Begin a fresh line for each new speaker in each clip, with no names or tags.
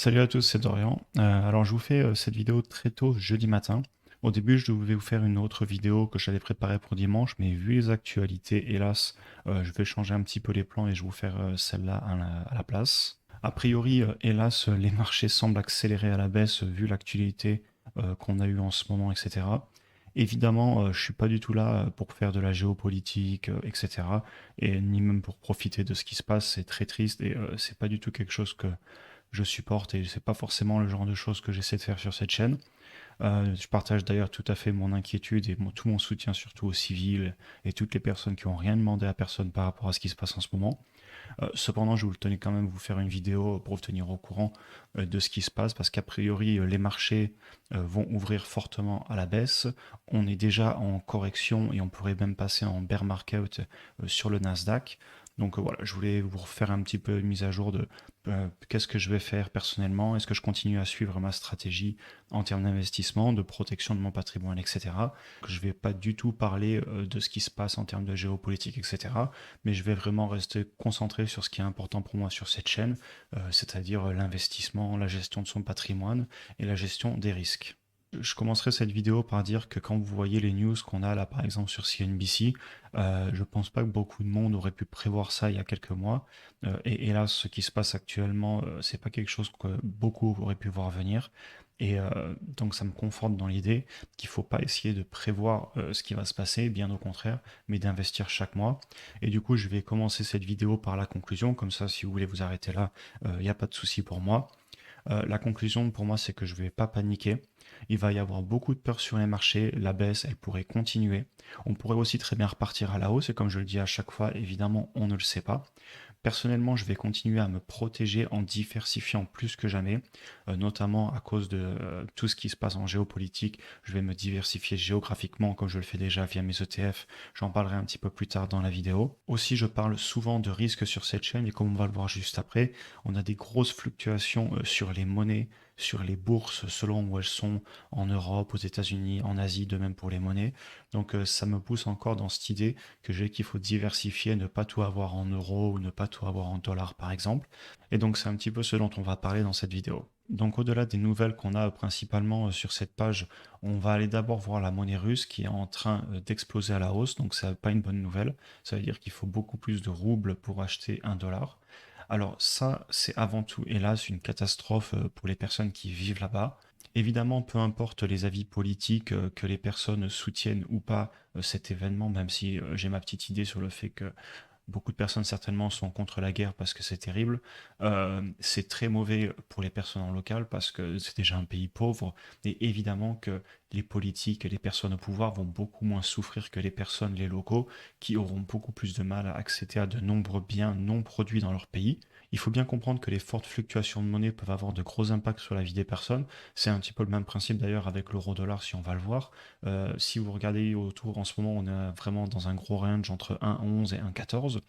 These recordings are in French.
Salut à tous, c'est Dorian. Alors je vous fais cette vidéo très tôt jeudi matin. Au début, je devais vous faire une autre vidéo que j'allais préparer pour dimanche, mais vu les actualités, hélas, je vais changer un petit peu les plans et je vais vous faire celle-là à la place. A priori, hélas, les marchés semblent accélérer à la baisse vu l'actualité qu'on a eue en ce moment, etc. Évidemment, je suis pas du tout là pour faire de la géopolitique, etc. Et ni même pour profiter de ce qui se passe. C'est très triste et c'est pas du tout quelque chose que je supporte et c'est pas forcément le genre de choses que j'essaie de faire sur cette chaîne. Je partage d'ailleurs tout à fait mon inquiétude et tout mon soutien surtout aux civils et toutes les personnes qui ont rien demandé à personne par rapport à ce qui se passe en ce moment. Cependant, je vous tenais quand même vous faire une vidéo pour vous tenir au courant de ce qui se passe parce qu'a priori les marchés vont ouvrir fortement à la baisse. On est déjà en correction et on pourrait même passer en bear market sur le Nasdaq. Donc voilà, je voulais vous refaire un petit peu une mise à jour de qu'est-ce que je vais faire personnellement, est-ce que je continue à suivre ma stratégie en termes d'investissement, de protection de mon patrimoine, etc. Je ne vais pas du tout parler de ce qui se passe en termes de géopolitique, etc. Mais je vais vraiment rester concentré sur ce qui est important pour moi sur cette chaîne, c'est-à-dire l'investissement, la gestion de son patrimoine et la gestion des risques. Je commencerai cette vidéo par dire que quand vous voyez les news qu'on a là par exemple sur CNBC, je pense pas que beaucoup de monde aurait pu prévoir ça il y a quelques mois. Et hélas, ce qui se passe actuellement, c'est pas quelque chose que beaucoup auraient pu voir venir. Et donc ça me conforte dans l'idée qu'il faut pas essayer de prévoir ce qui va se passer, bien au contraire, mais d'investir chaque mois. Et du coup, je vais commencer cette vidéo par la conclusion, comme ça, si vous voulez vous arrêter là, il n'y a pas de souci pour moi. La conclusion pour moi, c'est que je ne vais pas paniquer. Il va y avoir beaucoup de peur sur les marchés. La baisse, elle pourrait continuer. On pourrait aussi très bien repartir à la hausse. Et comme je le dis à chaque fois, évidemment, on ne le sait pas. Personnellement, je vais continuer à me protéger en diversifiant plus que jamais, notamment à cause de tout ce qui se passe en géopolitique. Je vais me diversifier géographiquement comme je le fais déjà via mes ETF. J'en parlerai un petit peu plus tard dans la vidéo. Aussi, je parle souvent de risques sur cette chaîne et comme on va le voir juste après, on a des grosses fluctuations sur les monnaies, sur les bourses selon où elles sont en Europe, aux États-Unis, en Asie, de même pour les monnaies. Donc ça me pousse encore dans cette idée que j'ai qu'il faut diversifier, ne pas tout avoir en euros ou ne pas tout avoir en dollars par exemple. Et donc c'est un petit peu ce dont on va parler dans cette vidéo. Donc au-delà des nouvelles qu'on a principalement sur cette page, on va aller d'abord voir la monnaie russe qui est en train d'exploser à la hausse, donc ça n'est pas une bonne nouvelle. Ça veut dire qu'il faut beaucoup plus de roubles pour acheter un dollar. Alors ça, c'est avant tout, hélas, une catastrophe pour les personnes qui vivent là-bas. Évidemment, peu importe les avis politiques que les personnes soutiennent ou pas cet événement, même si j'ai ma petite idée sur le fait que beaucoup de personnes certainement sont contre la guerre parce que c'est terrible. C'est très mauvais pour les personnes en local parce que c'est déjà un pays pauvre. Et évidemment que les politiques et les personnes au pouvoir vont beaucoup moins souffrir que les personnes, les locaux, qui auront beaucoup plus de mal à accéder à de nombreux biens non produits dans leur pays. Il faut bien comprendre que les fortes fluctuations de monnaie peuvent avoir de gros impacts sur la vie des personnes. C'est un petit peu le même principe d'ailleurs avec l'euro-dollar si on va le voir. Si vous regardez autour en ce moment, on est vraiment dans un gros range entre 1,11 et 1,14.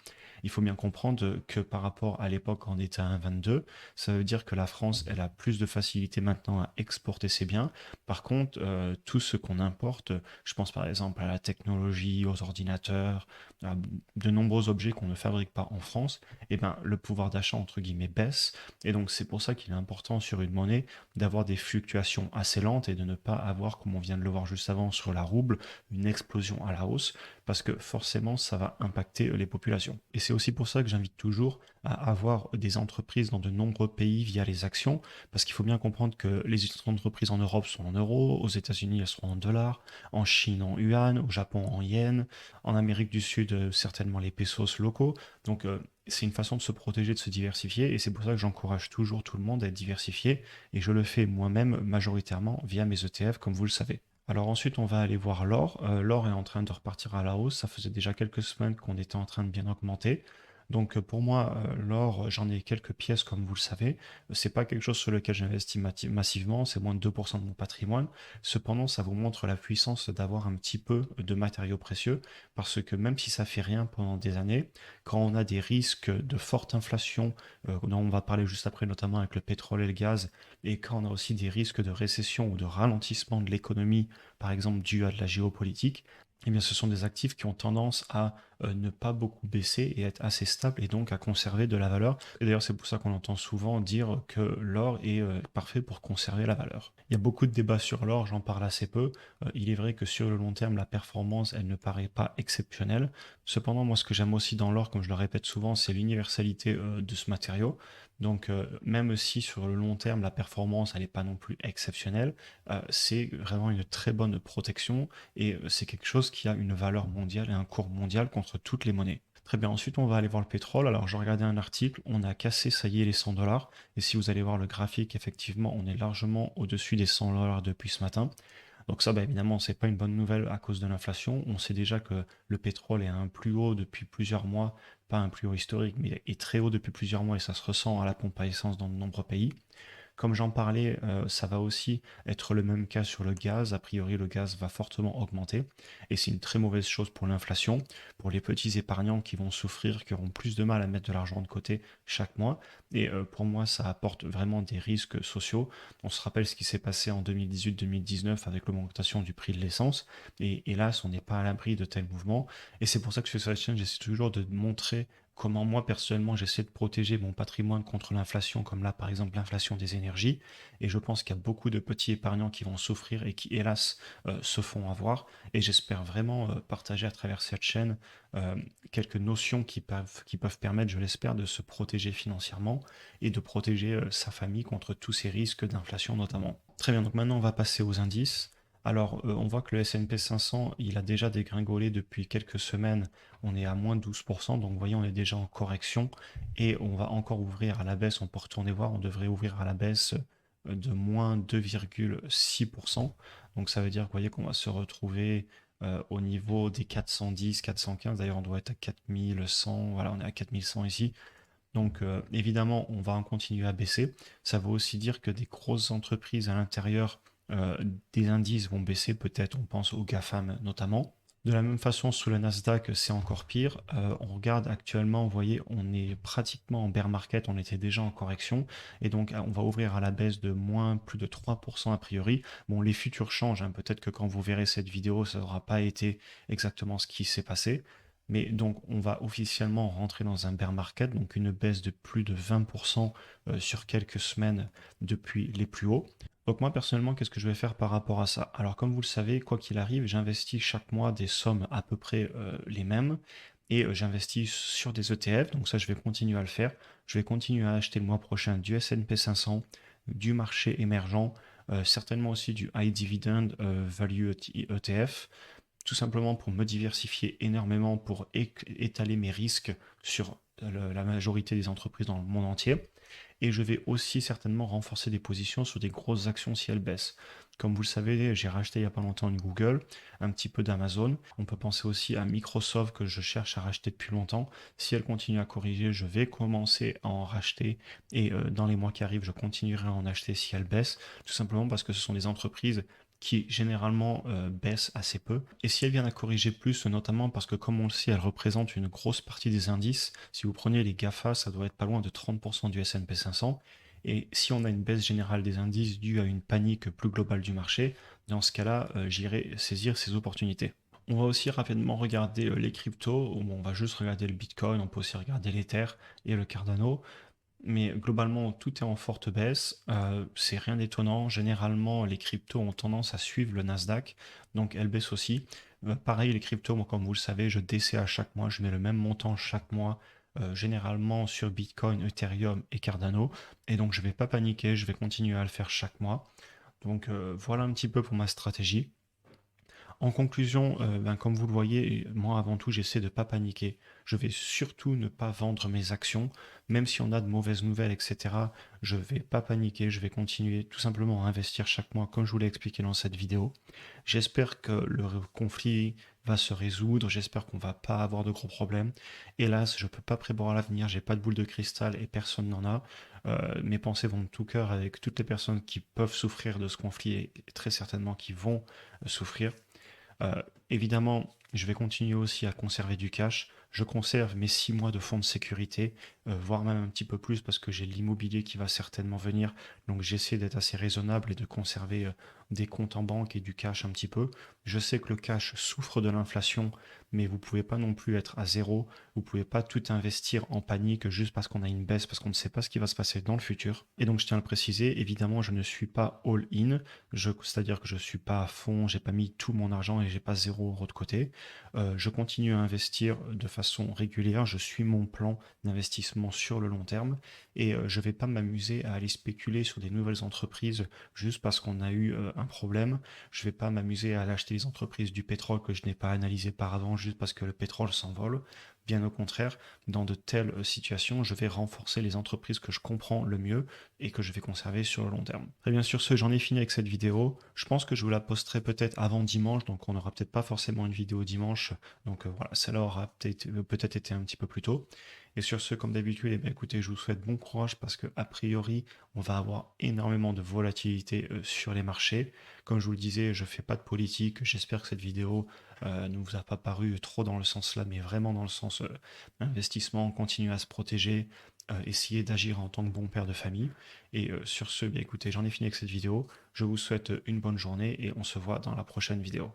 Il faut bien comprendre que par rapport à l'époque quand on était à 1,22, ça veut dire que la France, elle a plus de facilité maintenant à exporter ses biens. Par contre, tout ce qu'on importe, je pense par exemple à la technologie, aux ordinateurs, à de nombreux objets qu'on ne fabrique pas en France, eh ben, le pouvoir d'achat entre guillemets baisse. Et donc c'est pour ça qu'il est important sur une monnaie d'avoir des fluctuations assez lentes et de ne pas avoir, comme on vient de le voir juste avant sur la rouble, une explosion à la hausse, parce que forcément ça va impacter les populations. Et c'est aussi pour ça que j'invite toujours à avoir des entreprises dans de nombreux pays via les actions, parce qu'il faut bien comprendre que les entreprises en Europe sont en euros, aux États-Unis elles seront en dollars, en Chine en yuan, au Japon en yen, en Amérique du Sud certainement les pesos locaux. Donc c'est une façon de se protéger, de se diversifier, et c'est pour ça que j'encourage toujours tout le monde à être diversifié, et je le fais moi-même majoritairement via mes ETF, comme vous le savez. Alors ensuite, on va aller voir l'or. L'or est en train de repartir à la hausse. Ça faisait déjà quelques semaines qu'on était en train de bien augmenter. Donc pour moi, l'or, j'en ai quelques pièces comme vous le savez. C'est pas quelque chose sur lequel j'investis massivement, c'est moins de 2% de mon patrimoine. Cependant, ça vous montre la puissance d'avoir un petit peu de matériaux précieux parce que même si ça fait rien pendant des années, quand on a des risques de forte inflation, dont on va parler juste après notamment avec le pétrole et le gaz, et quand on a aussi des risques de récession ou de ralentissement de l'économie, par exemple dû à de la géopolitique, eh bien, ce sont des actifs qui ont tendance à ne pas beaucoup baisser et être assez stable et donc à conserver de la valeur. Et d'ailleurs, c'est pour ça qu'on entend souvent dire que l'or est parfait pour conserver la valeur. Il y a beaucoup de débats sur l'or, j'en parle assez peu. Il est vrai que sur le long terme, la performance, elle ne paraît pas exceptionnelle. Cependant, moi, ce que j'aime aussi dans l'or, comme je le répète souvent, c'est l'universalité de ce matériau. Donc, même si sur le long terme, la performance, elle n'est pas non plus exceptionnelle, c'est vraiment une très bonne protection et c'est quelque chose qui a une valeur mondiale et un cours mondial contre toutes les monnaies. Très bien, ensuite on va aller voir le pétrole. Alors j'ai regardé un article, on a cassé, ça y est, les 100 dollars. Et si vous allez voir le graphique, effectivement, on est largement au-dessus des 100 dollars depuis ce matin. Donc ça, bah, évidemment, c'est pas une bonne nouvelle à cause de l'inflation. On sait déjà que le pétrole est à un plus haut depuis plusieurs mois, pas un plus haut historique, mais est très haut depuis plusieurs mois et ça se ressent à la pompe à essence dans de nombreux pays. Comme j'en parlais, ça va aussi être le même cas sur le gaz. A priori, le gaz va fortement augmenter et c'est une très mauvaise chose pour l'inflation, pour les petits épargnants qui vont souffrir, qui auront plus de mal à mettre de l'argent de côté chaque mois. Et pour moi, ça apporte vraiment des risques sociaux. On se rappelle ce qui s'est passé en 2018-2019 avec l'augmentation du prix de l'essence. Et hélas, on n'est pas à l'abri de tels mouvements. Et c'est pour ça que sur cette chaîne, j'essaie toujours de montrer comment moi personnellement j'essaie de protéger mon patrimoine contre l'inflation, comme là par exemple l'inflation des énergies. Et je pense qu'il y a beaucoup de petits épargnants qui vont souffrir et qui hélas se font avoir. Et j'espère vraiment partager à travers cette chaîne euh, quelques notions qui peuvent permettre, je l'espère, de se protéger financièrement et de protéger sa famille contre tous ces risques d'inflation notamment. Très bien, donc maintenant on va passer aux indices. Alors, on voit que le S&P 500, il a déjà dégringolé depuis quelques semaines. On est à moins de 12%, donc vous voyez, on est déjà en correction et on va encore ouvrir à la baisse. On peut retourner voir, on devrait ouvrir à la baisse de moins 2,6%. Donc ça veut dire, vous voyez, qu'on va se retrouver au niveau des 410, 415. D'ailleurs, on doit être à 4100. Voilà, on est à 4100 ici. Donc évidemment, on va en continuer à baisser. Ça veut aussi dire que des grosses entreprises à l'intérieur euh, des indices vont baisser, peut-être on pense aux GAFAM notamment. De la même façon, sous le Nasdaq, c'est encore pire. On regarde actuellement, vous voyez, on est pratiquement en bear market, on était déjà en correction, et donc on va ouvrir à la baisse de moins plus de 3% a priori. Bon, les futurs changent, hein. Peut-être que quand vous verrez cette vidéo, ça n'aura pas été exactement ce qui s'est passé. Mais donc, on va officiellement rentrer dans un bear market, donc une baisse de plus de 20% sur quelques semaines depuis les plus hauts. Donc moi personnellement, qu'est-ce que je vais faire par rapport à ça? Alors comme vous le savez, quoi qu'il arrive, j'investis chaque mois des sommes à peu près les mêmes et j'investis sur des ETF, donc ça je vais continuer à le faire. Je vais continuer à acheter le mois prochain du S&P 500, du marché émergent, certainement aussi du high dividend value ETF, tout simplement pour me diversifier énormément, pour étaler mes risques sur la majorité des entreprises dans le monde entier. Et je vais aussi certainement renforcer des positions sur des grosses actions si elles baissent. Comme vous le savez, j'ai racheté il n'y a pas longtemps une Google, un petit peu d'Amazon. On peut penser aussi à Microsoft que je cherche à racheter depuis longtemps. Si elle continue à corriger, je vais commencer à en racheter et dans les mois qui arrivent, je continuerai à en acheter si elle baisse, tout simplement parce que ce sont des entreprises qui généralement baissent assez peu. Et si elles viennent à corriger plus, notamment parce que comme on le sait, elles représentent une grosse partie des indices, si vous prenez les GAFA, ça doit être pas loin de 30% du S&P 500. Et si on a une baisse générale des indices due à une panique plus globale du marché, dans ce cas-là, j'irai saisir ces opportunités. On va aussi rapidement regarder les cryptos, on va juste regarder le Bitcoin, on peut aussi regarder l'Ether et le Cardano. Mais globalement, tout est en forte baisse. C'est rien d'étonnant. Généralement, les cryptos ont tendance à suivre le Nasdaq, donc elles baissent aussi. Pareil, les cryptos, moi, comme vous le savez, je DCA chaque mois. Je mets le même montant chaque mois, généralement sur Bitcoin, Ethereum et Cardano. Et donc, je ne vais pas paniquer. Je vais continuer à le faire chaque mois. Donc, voilà un petit peu pour ma stratégie. En conclusion, comme vous le voyez, moi avant tout, j'essaie de ne pas paniquer. Je vais surtout ne pas vendre mes actions, même si on a de mauvaises nouvelles, etc. Je ne vais pas paniquer, je vais continuer tout simplement à investir chaque mois, comme je vous l'ai expliqué dans cette vidéo. J'espère que le conflit va se résoudre, j'espère qu'on va pas avoir de gros problèmes. Hélas, je ne peux pas prévoir l'avenir, j'ai pas de boule de cristal et personne n'en a. Mes pensées vont de tout cœur avec toutes les personnes qui peuvent souffrir de ce conflit et très certainement qui vont souffrir. Euh, Évidemment, je vais continuer aussi à conserver du cash. je conserve mes 6 mois de fonds de sécurité, voire même un petit peu plus parce que j'ai l'immobilier qui va certainement venir. Donc j'essaie d'être assez raisonnable et de conserver des comptes en banque et du cash un petit peu. Je sais que le cash souffre de l'inflation, mais vous pouvez pas non plus être à zéro. Vous pouvez pas tout investir en panique juste parce qu'on a une baisse, parce qu'on ne sait pas ce qui va se passer dans le futur. Et donc je tiens à le préciser, évidemment, je ne suis pas all-in, c'est-à-dire que je suis pas à fond, j'ai pas mis tout mon argent et j'ai pas 0 € de côté. Je continue à investir de façon régulière, je suis mon plan d'investissement sur le long terme et je vais pas m'amuser à aller spéculer sur des nouvelles entreprises juste parce qu'on a eu un problème. Je vais pas m'amuser à aller acheter les entreprises du pétrole que je n'ai pas analysé par avant juste parce que le pétrole s'envole. Bien au contraire, dans de telles situations, je vais renforcer les entreprises que je comprends le mieux et que je vais conserver sur le long terme. Très bien, sur ce, j'en ai fini avec cette vidéo. Je pense que je vous la posterai peut-être avant dimanche, donc on n'aura peut-être pas forcément une vidéo dimanche. Donc voilà, celle-là aura peut-être été un petit peu plus tôt. Et sur ce, comme d'habitude, eh bien, écoutez, je vous souhaite bon courage parce que a priori, on va avoir énormément de volatilité sur les marchés. Comme je vous le disais, je fais pas de politique. J'espère que cette vidéo ne vous a pas paru trop dans le sens là, mais vraiment dans le sens investissement, continuer à se protéger, essayer d'agir en tant que bon père de famille. Et sur ce, bien écoutez, j'en ai fini avec cette vidéo. Je vous souhaite une bonne journée et on se voit dans la prochaine vidéo.